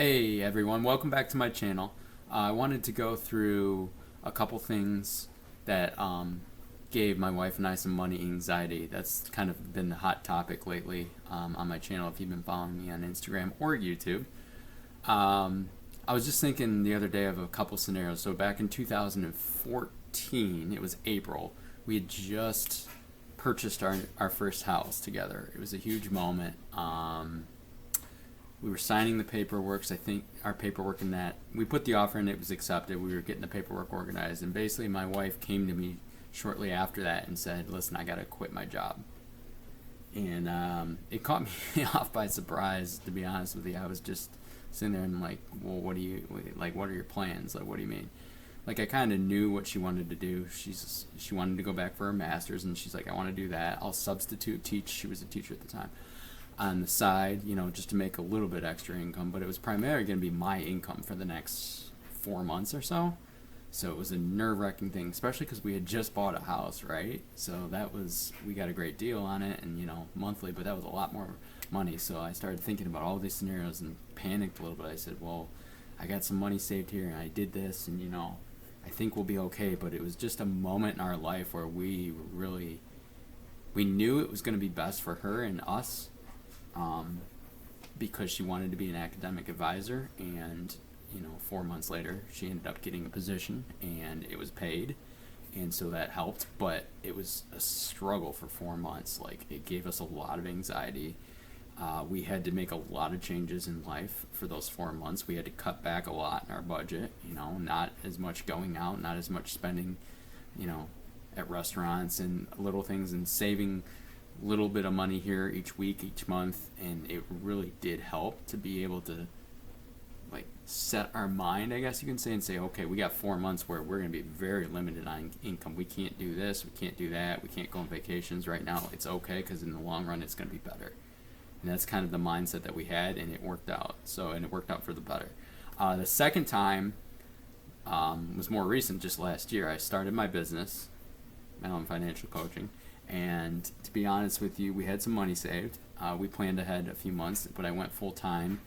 Hey everyone, welcome back to my channel. I wanted to go through a couple things that gave my wife and I some money anxiety. That's kind of been the hot topic lately on my channel if you've been following me on Instagram or YouTube. I was just thinking the other day of a couple scenarios. So back in 2014, it was April, we had just purchased our first house together. It was a huge moment. We were signing the paperwork. So I think our paperwork in that we put the offer in, it was accepted. We were getting the paperwork organized, and basically my wife came to me shortly after that and said, "Listen, I got to quit my job." And it caught me off by surprise, to be honest with you. I was just sitting there and like, "Well, what are your plans? Like, what do you mean?" Like, I kind of knew what she wanted to do. She wanted to go back for her master's, and she's like, "I want to do that. I'll substitute teach." She was a teacher at the time, on the side, just to make a little bit extra income, but it was primarily going to be my income for the next 4 months or so. So it was a nerve-wracking thing, especially because we had just bought a house, right? So we got a great deal on it, and monthly, but that was a lot more money. So I started thinking about all these scenarios and panicked a little bit. I said, well, I got some money saved here, and I did this, and I think we'll be okay. But it was just a moment in our life where we knew it was going to be best for her and us, because she wanted to be an academic advisor, and 4 months later she ended up getting a position and it was paid, and so that helped. But it was a struggle for 4 months. Like, it gave us a lot of anxiety. We had to make a lot of changes in life for those 4 months. We had to cut back a lot in our budget, not as much going out, not as much spending at restaurants and little things, and saving little bit of money here each week, each month. And it really did help to be able to set our mind, I guess you can say, and say, okay, we got 4 months where we're going to be very limited on income. We can't do this, we can't do that, we can't go on vacations right now. It's okay, because in the long run it's going to be better. And that's kind of the mindset that we had, and it worked out. And it worked out for the better. The second time was more recent, just last year. I started my business, my own financial coaching. And to be honest with you, we had some money saved. We planned ahead a few months, but I went full time.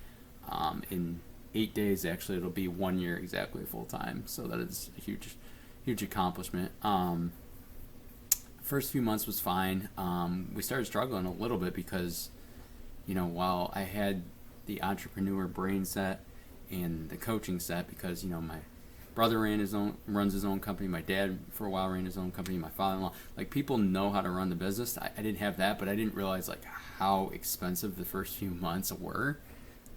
In 8 days, actually, it'll be 1 year exactly full time. So that is a huge accomplishment. First few months was fine. We started struggling a little bit because, while I had the entrepreneur brain set and the coaching set, because my brother runs his own company. My dad for a while ran his own company. My father-in-law, people know how to run the business. I didn't have that, but I didn't realize how expensive the first few months were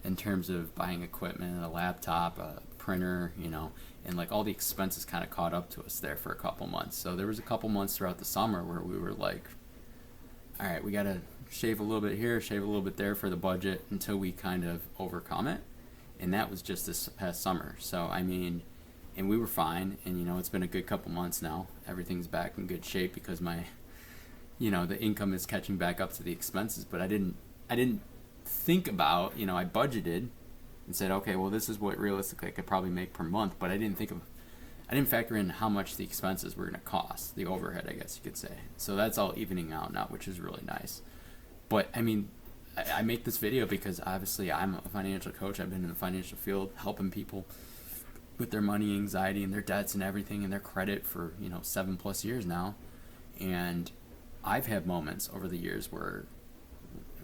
in terms of buying equipment, a laptop, a printer, and all the expenses kind of caught up to us there for a couple months. So there was a couple months throughout the summer where we were like, all right, we got to shave a little bit here, shave a little bit there for the budget until we kind of overcome it. And that was just this past summer. So and we were fine, and it's been a good couple months now. Everything's back in good shape because my the income is catching back up to the expenses. But I didn't think about, I budgeted and said, okay, well, this is what realistically I could probably make per month. But I didn't factor in how much the expenses were going to cost, the overhead, I guess you could say. So that's all evening out now, which is really nice. But I make this video because obviously I'm a financial coach. I've been in the financial field helping people with their money anxiety and their debts and everything and their credit for 7+ years now. And I've had moments over the years where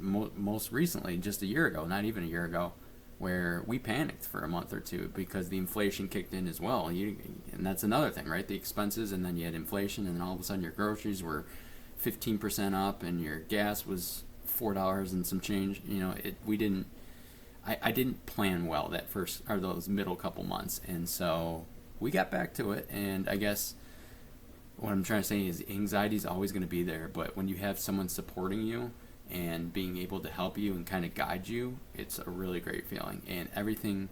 most recently, just a year ago, not even a year ago, where we panicked for a month or two because the inflation kicked in as well. And that's another thing, right? The expenses, and then you had inflation, and then all of a sudden your groceries were 15% up and your gas was $4 and some change. I didn't plan well that first or those middle couple months, and so we got back to it. And I guess what I'm trying to say is anxiety is always going to be there, but when you have someone supporting you and being able to help you and kind of guide you, it's a really great feeling. And everything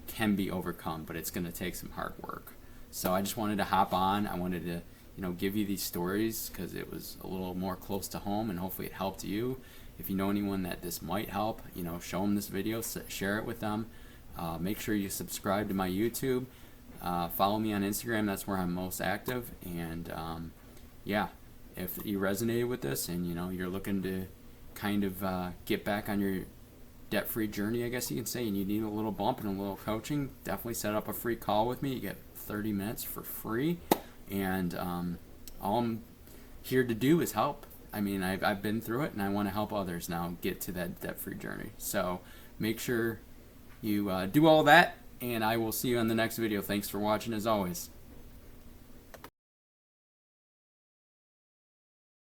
can be overcome, but it's going to take some hard work. So I just wanted to hop on. I wanted to give you these stories because it was a little more close to home, and hopefully it helped you. If you know anyone that this might help, show them this video, share it with them. Make sure you subscribe to my YouTube. Follow me on Instagram. That's where I'm most active. And yeah, if you resonated with this and you're looking to kind of get back on debt-free journey, I guess you can say, and you need a little bump and a little coaching, definitely set up a free call with me. You get 30 minutes for free, and all I'm here to do is help. I mean, I've been through it, and I want to help others now get to that debt-free journey. So make sure you do all that, and I will see you on the next video. Thanks for watching, as always.